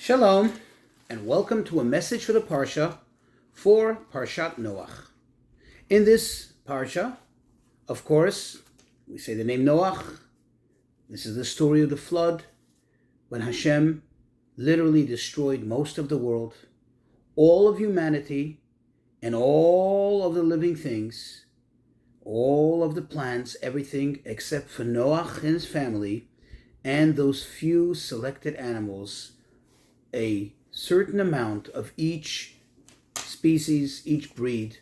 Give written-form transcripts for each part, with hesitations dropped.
Shalom, and welcome to a message for the Parsha for Parshat Noach. In this Parsha, of course, we say the name Noach. This is the story of the flood, when Hashem literally destroyed most of the world, all of humanity, and all of the living things, all of the plants, everything except for Noach and his family, and those few selected animals, a certain amount of each species, each breed,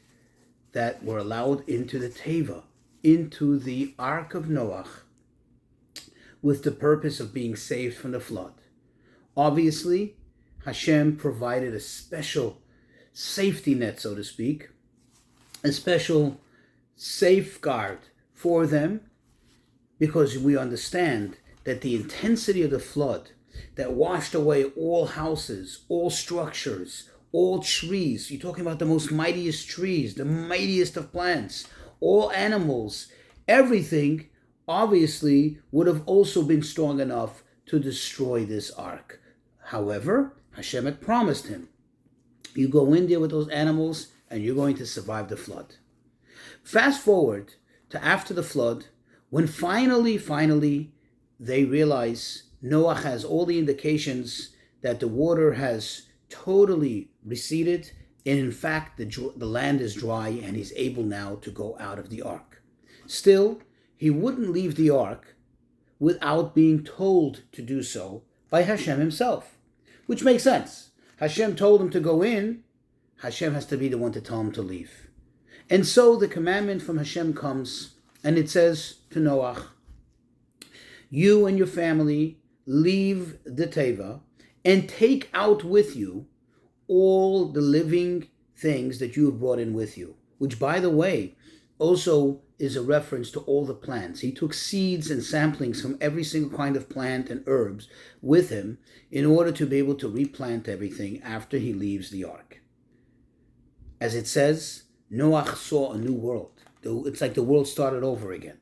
that were allowed into the Teva, into the Ark of Noach, with the purpose of being saved from the flood. Obviously, Hashem provided a special safety net, so to speak, a special safeguard for them, because we understand that the intensity of the flood that washed away all houses, all structures, all trees. You're talking about the most mightiest trees, the mightiest of plants, all animals, everything obviously would have also been strong enough to destroy this ark. However, Hashem had promised him, you go in there with those animals and you're going to survive the flood. Fast forward to after the flood, when finally they realize Noach has all the indications that the water has totally receded, and in fact the land is dry, and he's able now to go out of the ark. Still, he wouldn't leave the ark without being told to do so by Hashem himself, which makes sense. Hashem told him to go in, Hashem has to be the one to tell him to leave. And so the commandment from Hashem comes, and it says to Noach, you and your family leave the Teva and take out with you all the living things that you have brought in with you, which, by the way, also is a reference to all the plants. He took seeds and samplings from every single kind of plant and herbs with him in order to be able to replant everything after he leaves the ark. As it says, Noach saw a new world. It's like the world started over again.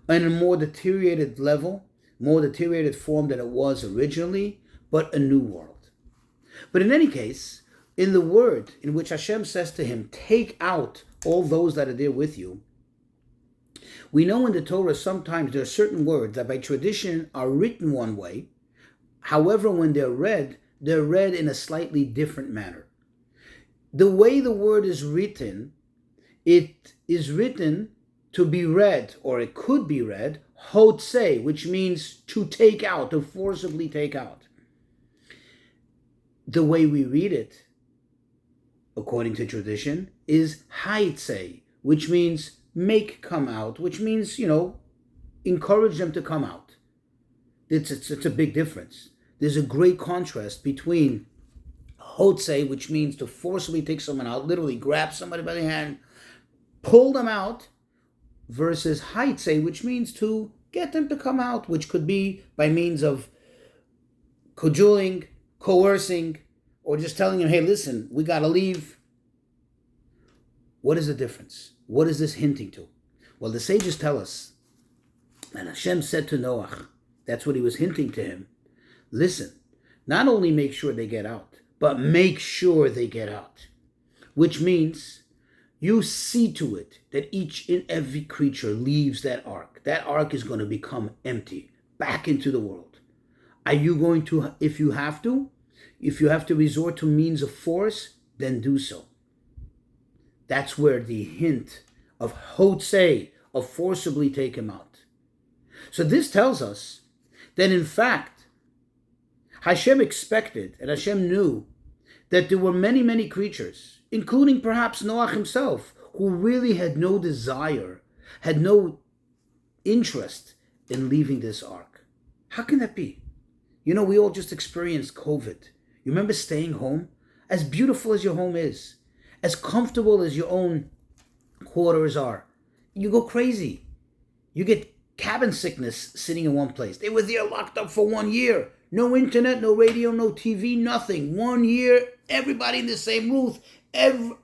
On a more deteriorated level, more deteriorated form than it was originally, but a new world. But in any case, in the word in which Hashem says to him, take out all those that are there with you, we know in the Torah sometimes there are certain words that by tradition are written one way. However, when they're read in a slightly different manner. The way the word is written, it is written to be read, or it could be read, Hotzei, which means to take out, to forcibly take out. The way we read it, according to tradition, is Haitzei, which means make come out, which means, encourage them to come out. It's a big difference. There's a great contrast between Hotzei, which means to forcibly take someone out, literally grab somebody by the hand, pull them out, versus Haitzei, which means to get them to come out, which could be by means of cajoling, coercing, or just telling them, hey, listen, we got to leave. What is the difference? What is this hinting to? Well, the sages tell us, and Hashem said to Noach, that's what he was hinting to him, listen, not only make sure they get out, but make sure they get out, which means you see to it that each and every creature leaves that ark. That ark is going to become empty, back into the world. Are you going to, if you have to resort to means of force, then do so. That's where the hint of Hotzei, of forcibly take him out. So this tells us that in fact, Hashem expected, and Hashem knew, that there were many creatures, including perhaps Noach himself, who really had no desire, had no interest in leaving this ark. How can that be? We all just experienced COVID. You remember staying home? As beautiful as your home is, as comfortable as your own quarters are, you go crazy. You get cabin sickness sitting in one place. They were there locked up for 1 year. No internet, no radio, no TV, nothing. 1 year, everybody in the same roof,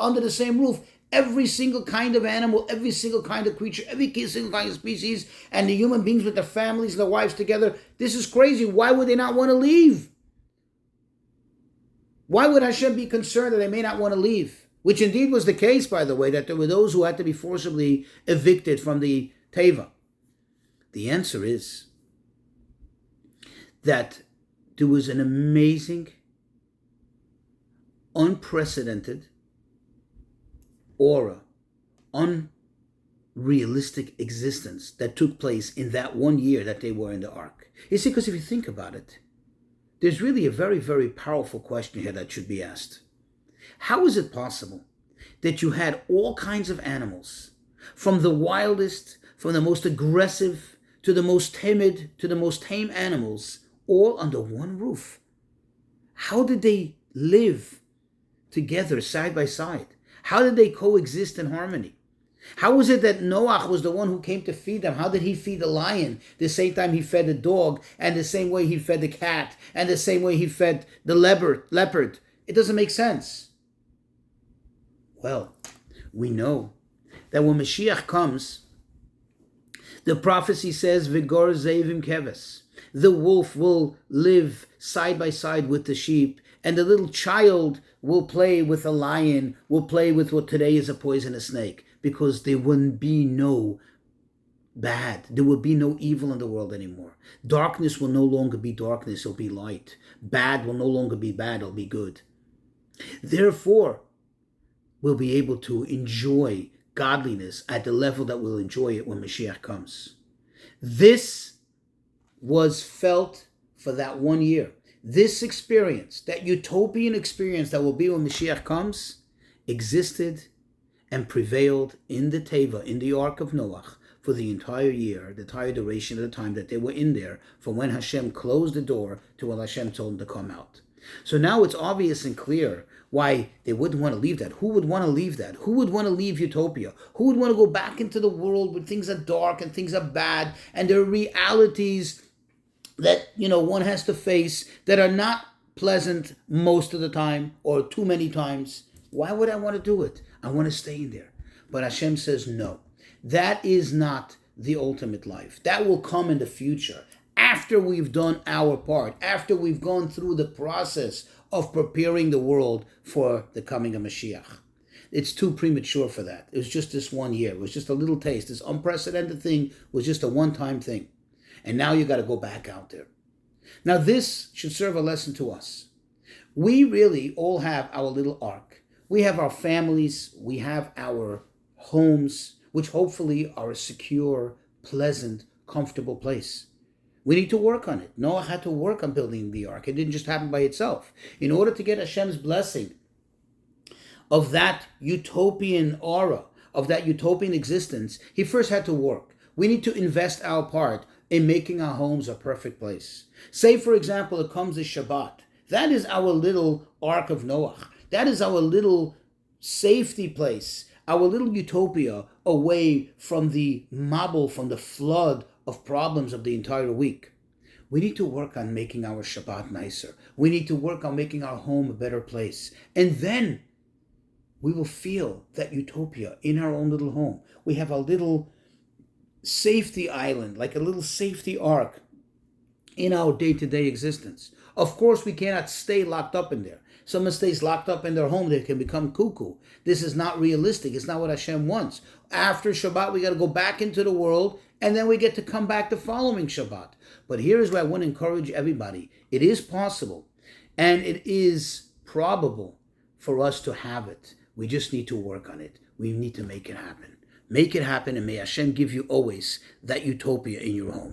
under the same roof. Every single kind of animal, every single kind of creature, every single kind of species, and the human beings with their families and their wives together. This is crazy. Why would they not want to leave? Why would Hashem be concerned that they may not want to leave? Which indeed was the case, by the way, that there were those who had to be forcibly evicted from the Teva. The answer is that there was an amazing, unprecedented aura, unrealistic existence that took place in that 1 year that they were in the ark. You see, because if you think about it, there's really a very, very powerful question here that should be asked. How is it possible that you had all kinds of animals, from the wildest, from the most aggressive, to the most timid, to the most tame animals, all under one roof? How did they live together side by side? How did they coexist in harmony? How was it that Noach was the one who came to feed them? How did he feed the lion the same time he fed the dog, and the same way he fed the cat, and the same way he fed the leopard? It doesn't make sense. Well, we know that when Mashiach comes, the prophecy says, Vigor Zevim Keves. The wolf will live side by side with the sheep, and the little child will play with the lion, will play with what today is a poisonous snake, because there wouldn't be no bad. There will be no evil in the world anymore. Darkness will no longer be darkness, it'll be light. Bad will no longer be bad, it'll be good. Therefore, we'll be able to enjoy godliness at the level that we'll enjoy it when Mashiach comes. This was felt for that 1 year. This experience, that utopian experience that will be when Mashiach comes, existed and prevailed in the Teva, in the Ark of Noach, for the entire year, the entire duration of the time that they were in there, from when Hashem closed the door to when Hashem told them to come out. So now it's obvious and clear why they wouldn't want to leave that. Who would want to leave that? Who would want to leave utopia? Who would want to go back into the world where things are dark and things are bad, and there are realities that, one has to face that are not pleasant most of the time or too many times? Why would I want to do it? I want to stay in there. But Hashem says no. That is not the ultimate life. That will come in the future, after we've done our part, after we've gone through the process of preparing the world for the coming of Mashiach. It's too premature for that. It was just this 1 year. It was just a little taste. This unprecedented thing was just a one-time thing. And now you got to go back out there. Now this should serve a lesson to us. We really all have our little ark. We have our families. We have our homes, which hopefully are a secure, pleasant, comfortable place. We need to work on it. Noah had to work on building the ark. It didn't just happen by itself. In order to get Hashem's blessing of that utopian aura, of that utopian existence, he first had to work. We need to invest our part in making our homes a perfect place. Say, for example, it comes the Shabbat. That is our little Ark of Noach. That is our little safety place, our little utopia away from the mabul, from the flood of problems of the entire week. We need to work on making our Shabbat nicer. We need to work on making our home a better place. And then we will feel that utopia in our own little home. We have a little safety island, like a little safety ark in our day-to-day existence. Of course, we cannot stay locked up in there. Someone stays locked up in their home, they can become cuckoo. This is not realistic. It's not what Hashem wants. After Shabbat, we got to go back into the world, and then we get to come back the following Shabbat. But here is where I want to encourage everybody. It is possible, and it is probable for us to have it. We just need to work on it. We need to make it happen. Make it happen, and may Hashem give you always that utopia in your home.